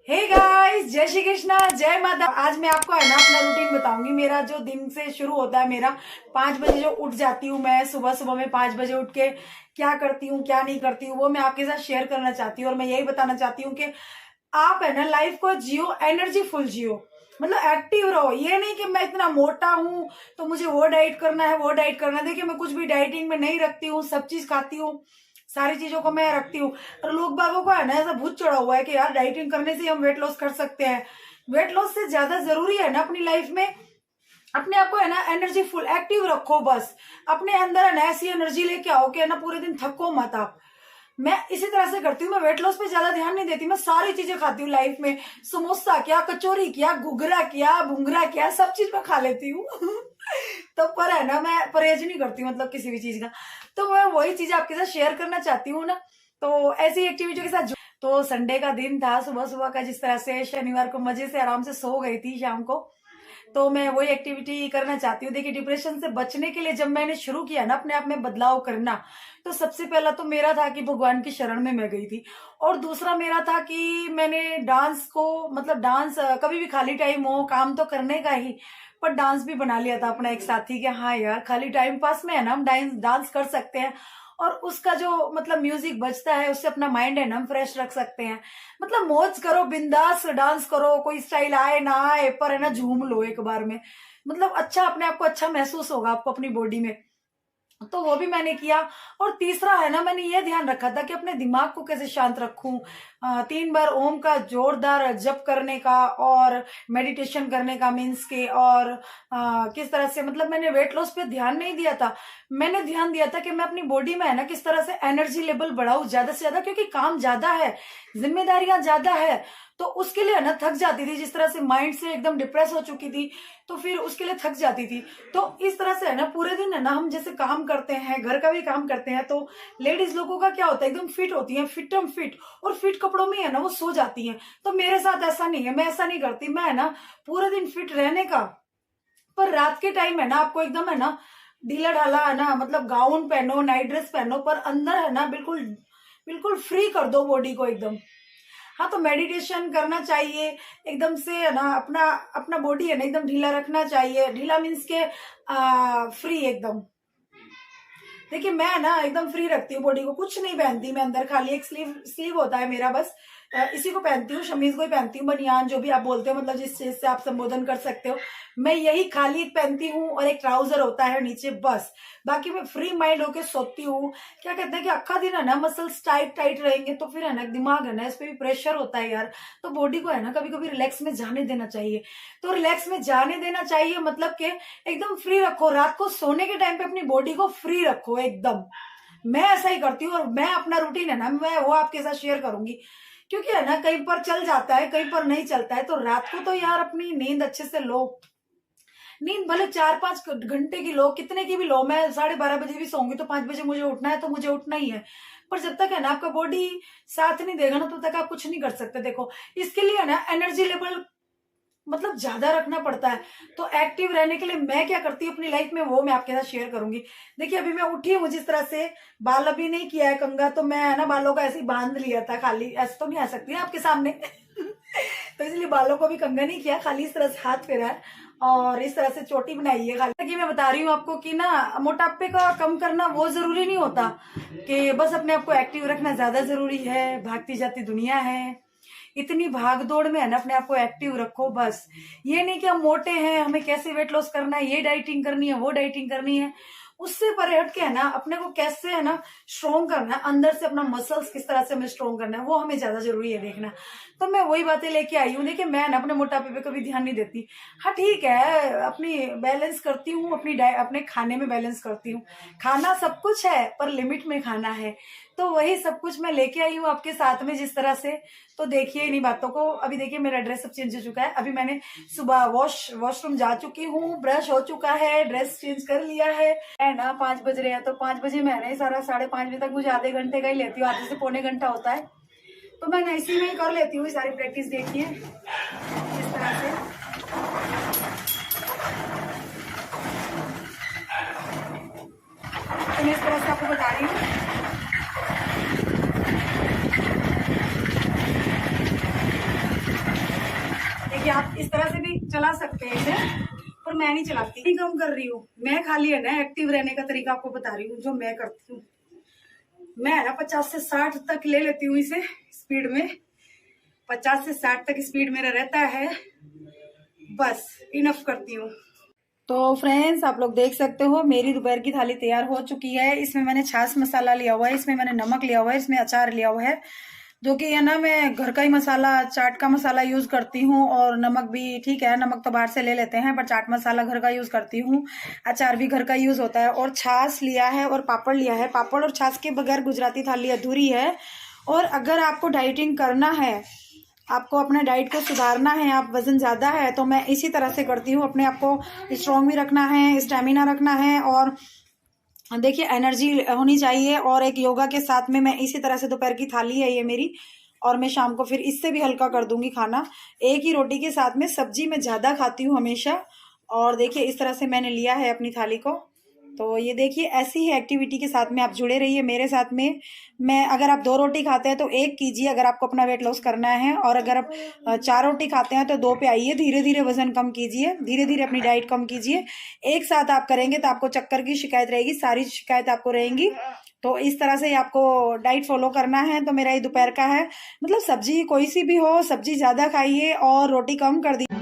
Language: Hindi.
हे गाइस, जय श्री कृष्णा, जय माता। आज मैं आपको है ना अपना रूटीन बताऊंगी। मेरा जो दिन से शुरू होता है, मेरा 5 बजे जो उठ जाती हूँ मैं, सुबह सुबह में 5 बजे उठ के क्या करती हूँ क्या नहीं करती हूँ, वो मैं आपके साथ शेयर करना चाहती हूँ। और मैं यही बताना चाहती हूँ कि आप है ना लाइफ को जियो, एनर्जी फुल जियो, मतलब एक्टिव रहो। ये नहीं कि मैं इतना मोटा हूँ तो मुझे वो डाइट करना है, वो डाइट करना है। देखिए, मैं कुछ भी डाइटिंग में नहीं रखती हूँ, सब चीज खाती हूँ, सारी चीजों को मैं रखती हूँ। और लोग बागों को है ना ऐसा भूत चढ़ा हुआ है कि यार डाइटिंग करने से हम वेट लॉस कर सकते हैं। वेट लॉस से ज्यादा जरूरी है ना अपनी लाइफ में अपने आप को है ना एनर्जी फुल एक्टिव रखो। बस अपने अंदर है ना ऐसी एनर्जी लेके आओ कि है ना पूरे दिन थको मत आप। मैं इसी तरह से करती हूँ। मैं वेट लॉस पे ज्यादा ध्यान नहीं देती, मैं सारी चीजें खाती हूँ लाइफ में। समोसा क्या, कचौरी क्या, घुघरा क्या, भुंगरा क्या, सब चीज मैं खा लेती हूँ। तो पर है ना मैं परहेज नहीं करती हूँ, मतलब किसी भी चीज का। तो मैं वही चीज आपके साथ शेयर करना चाहती हूँ ना। तो ऐसी एक्टिविटी के साथ तो संडे का दिन था, सुबह सुबह का, जिस तरह से शनिवार को मजे से आराम से सो गई थी शाम को। तो मैं वही एक्टिविटी करना चाहती हूँ। देखिए, डिप्रेशन से बचने के लिए जब मैंने शुरू किया ना अपने आप में बदलाव करना, तो सबसे पहला तो मेरा था कि भगवान की शरण में मैं गई थी। और दूसरा मेरा था कि मैंने डांस को, मतलब डांस कभी भी खाली टाइम हो, काम तो करने का ही, पर डांस भी बना लिया था अपना एक साथी कि हाँ यार खाली टाइम पास में है ना हम डांस कर सकते हैं। और उसका जो मतलब म्यूजिक बजता है उससे अपना माइंड है ना हम फ्रेश रख सकते हैं। मतलब मौज करो, बिंदास डांस करो, कोई स्टाइल आए ना आए, पर है ना झूम लो एक बार में। मतलब अच्छा, अपने आप को अच्छा महसूस होगा आपको अपनी बॉडी में। तो वो भी मैंने किया। और तीसरा है ना, मैंने ये ध्यान रखा था कि अपने दिमाग को कैसे शांत रखूं। 3 बार ओम का जोरदार जप करने का और मेडिटेशन करने का, मीन्स के। और किस तरह से, मतलब मैंने वेट लॉस पे ध्यान नहीं दिया था, मैंने ध्यान दिया था कि मैं अपनी बॉडी में है ना किस तरह से एनर्जी लेवल बढ़ाऊं ज्यादा से ज्यादा, क्योंकि काम ज्यादा है, जिम्मेदारियां ज्यादा है। तो उसके लिए है ना थक जाती थी, जिस तरह से माइंड से एकदम डिप्रेस हो चुकी थी, तो फिर उसके लिए थक जाती थी। तो इस तरह से है ना पूरे दिन है ना हम जैसे काम करते हैं, घर का भी काम करते हैं, तो लेडीज लोगों का क्या होता है, एकदम फिट होती है, फिटम फिट, और फिट कपड़ों में है ना वो सो जाती हैं। तो मेरे साथ ऐसा नहीं है, मैं ऐसा नहीं करती। मैं है ना पूरे दिन फिट रहने का, पर रात के टाइम है ना आपको एकदम है ना ढीला ढाला है ना, मतलब गाउन पहनो, नाइट ड्रेस पहनो, पर अंदर है ना बिल्कुल बिल्कुल फ्री कर दो बॉडी को एकदम। हाँ, तो मेडिटेशन करना चाहिए एकदम से है ना, अपना अपना बॉडी है ना एकदम ढीला रखना चाहिए। ढीला मीन्स के फ्री एकदम। देखिए, मैं ना एकदम फ्री रखती हूँ बॉडी को, कुछ नहीं पहनती मैं अंदर, खाली एक स्लीव स्लीव होता है मेरा बस। इसी को पहनती हूँ, शमीज को ही पहनती हूँ, बनियान जो भी आप बोलते हो, मतलब जिस चीज से आप संबोधन कर सकते हो। मैं यही खाली पहनती हूँ, और एक ट्राउजर होता है नीचे, बस। बाकी मैं फ्री माइंड होके सोती हूँ। क्या कहते हैं कि अक्खा दिन है ना मसल्स टाइट टाइट रहेंगे, तो फिर है ना दिमाग है ना इस पे भी प्रेशर होता है यार। तो बॉडी को है ना कभी कभी रिलैक्स में जाने देना चाहिए। तो रिलैक्स में जाने देना चाहिए, मतलब कि एकदम फ्री रखो। रात को सोने के टाइम पे अपनी बॉडी को फ्री रखो एकदम। मैं ऐसा ही करती हूँ, और मैं अपना रूटीन है ना मैं वो आपके साथ शेयर करूंगी। क्योंकि है ना कहीं पर चल जाता है, कहीं पर नहीं चलता है। तो रात को तो यार अपनी नींद अच्छे से लो। नींद भले 4-5 घंटे की लो, कितने की भी लो। मैं 12:30 बजे भी सोऊंगी तो 5 बजे मुझे उठना है, तो मुझे उठना ही है। पर जब तक है ना आपका बॉडी साथ नहीं देगा ना, तब तक आप कुछ नहीं कर सकते। देखो, इसके लिए है ना एनर्जी लेवल मतलब ज्यादा रखना पड़ता है। तो एक्टिव रहने के लिए मैं क्या करती हूँ अपनी लाइफ में, वो मैं आपके साथ शेयर करूंगी। देखिए, अभी मैं उठी हूँ जिस तरह से, बाल अभी नहीं किया है कंघा, तो मैं है ना बालों को ऐसे ही बांध लिया था, खाली ऐसे तो नहीं आ सकती ना आपके सामने। तो इसलिए बालों को भी कंघा नहीं किया, खाली इस तरह से हाथ फेरा है, और इस तरह से चोटी बनाई है खाली। कि मैं बता रही हूँ आपको कि ना मोटापे का कम करना वो जरूरी नहीं होता, कि बस अपने आप को एक्टिव रखना ज्यादा जरूरी है। भागती जाती दुनिया है, इतनी भाग दौड़ में है ना अपने आप को एक्टिव रखो बस। ये नहीं कि हम मोटे हैं, हमें कैसे वेट लॉस करना है, ये डाइटिंग करनी है, वो डाइटिंग करनी है। उससे परे हट के है ना अपने को कैसे है ना स्ट्रोंग करना है, अंदर से अपना मसल्स किस तरह से हमें स्ट्रोंग करना है, वो हमें ज्यादा जरूरी है देखना। तो मैं वही बातें लेके आई हूँ। देखिए, मैं ना अपने मोटापे पे कभी ध्यान नहीं देती। हाँ ठीक है, अपनी बैलेंस करती हूँ, अपने खाने में बैलेंस करती हूँ। खाना सब कुछ है, पर लिमिट में खाना है। तो वही सब कुछ मैं लेके आई हूँ आपके साथ में, जिस तरह से। तो देखिए इन्हीं बातों को। अभी देखिए मेरा ड्रेस सब चेंज हो चुका है। अभी मैंने सुबह वॉशरूम जा चुकी हूँ, ब्रश हो चुका है, ड्रेस चेंज कर लिया है ना। 5 बज रहे हैं, तो 5 बजे मैं नहीं, सारा 5:30 बजे तक मुझे आधे घंटे का ही लेती हूँ, आधे से पौने घंटा होता है। तो मैं ना इसी में ही कर लेती हूँ सारी प्रैक्टिस। देखिए इस तरह से, तो मैं इस तरह से आपको बता रही हूँ। देखिए आप इस तरह से भी चला सकते हैं इसे, पर मैं नहीं चलाती, नहीं कम कर रही हूँ मैं, खाली है ना एक्टिव रहने का तरीका आपको बता रही हूँ जो मैं करती हूँ। मैं है ना 50 से 60 तक ले लेती हूँ इसे स्पीड में, 50 से 60 तक स्पीड मेरा रहता है, बस इनफ करती हूँ। तो फ्रेंड्स आप लोग देख सकते हो मेरी दोपहर की थाली तैयार हो चुकी है। इसमें मैंने छाछ मसाला लिया हुआ है, इसमें मैंने नमक लिया हुआ है, इसमें अचार लिया हुआ है, जो कि है ना मैं घर का ही मसाला चाट का मसाला यूज करती हूँ, और नमक भी ठीक है, नमक तो बाहर से ले लेते हैं, पर चाट मसाला घर का यूज करती हूँ, अचार भी घर का यूज होता है। और छाछ लिया है और पापड़ लिया है। पापड़ और छाछ के बगैर गुजराती थाली अधूरी है। और अगर आपको डाइटिंग करना है, आपको अपने डाइट को सुधारना है, आप वजन ज्यादा है, तो मैं इसी तरह से करती हूँ। अपने आप को स्ट्रांग भी रखना है, स्टेमिना रखना है, और देखिए एनर्जी होनी चाहिए। और एक योगा के साथ में मैं इसी तरह से दोपहर की थाली है ये मेरी, और मैं शाम को फिर इससे भी हल्का कर दूंगी खाना। एक ही रोटी के साथ में सब्जी मैं ज्यादा खाती हूँ हमेशा। और देखिए इस तरह से मैंने लिया है अपनी थाली को। तो ये देखिए ऐसी ही एक्टिविटी के साथ में आप जुड़े रहिए मेरे साथ में। मैं अगर आप 2 रोटी खाते हैं तो 1 कीजिए अगर आपको अपना वेट लॉस करना है, और अगर आप 4 रोटी खाते हैं तो 2 पे आइए। धीरे धीरे वजन कम कीजिए, धीरे धीरे अपनी डाइट कम कीजिए। एक साथ आप करेंगे तो आपको चक्कर की शिकायत रहेगी, सारी शिकायत आपको रहेंगी। तो इस तरह से आपको डाइट फॉलो करना है। तो मेरा ये दोपहर का है, मतलब सब्जी कोई सी भी हो, सब्जी ज्यादा खाइए और रोटी कम कर दीजिए।